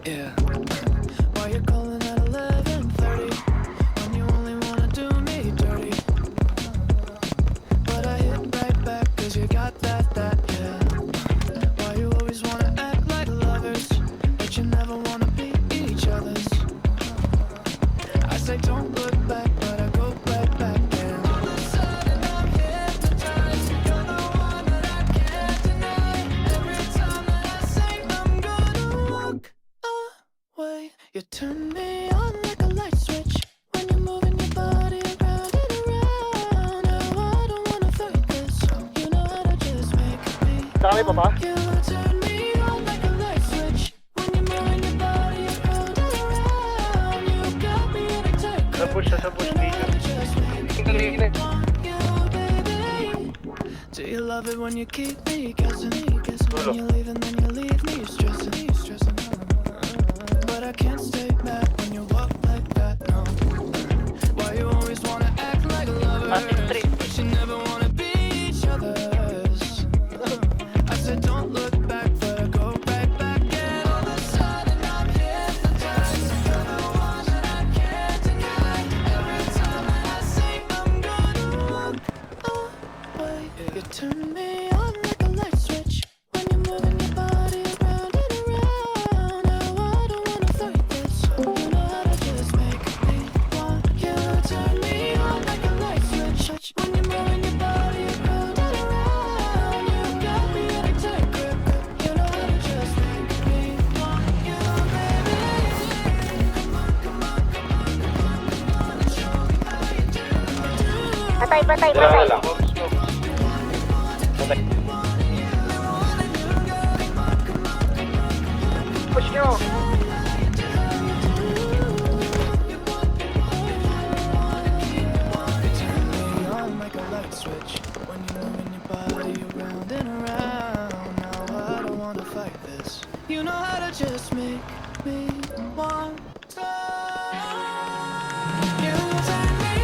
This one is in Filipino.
Yeah. Why you calling at 11:30 when you only wanna do me dirty? But I hit right back 'cause you got that, yeah. Why you always wanna act like lovers, but you never wanna be each other's? I say don't look back, but I go right back, and all of a sudden I'm hypnotized. You're the one that I can't deny. Every time that I say I'm gonna walk away, you turn me on like a light switch when you're moving your body around and around. Now I don't wanna fight this. You know how to just make me want you. Turn me on like a light switch when you're moving your body around and around. You got me in a tight grip. You know how to just make me want you, baby. Do you love it when you keep me guessing? When you leave and then you leave me stressing. But I can't stay mad when you walk like that, no. Why you always wanna act like lovers, but you never wanna be each other's? I said don't look back, but I go right back, and all of a sudden I'm hypnotized. You're the one that I can't deny. Every time that I say I'm gonna walk away, you turn me on like a light switch when you're moving your body around and around. Now I don't wanna fight this. You know how to just make me want you. Turn me on like a light switch when you're moving your body around and around. You got me in a tight grip. You know how to just make me want you, baby. Come on, and show me how you do. Patay. Push nyo. Like a light switch when you're moving your body around and around. Now I don't wanna fight this. You know how to just make me want to. You turn me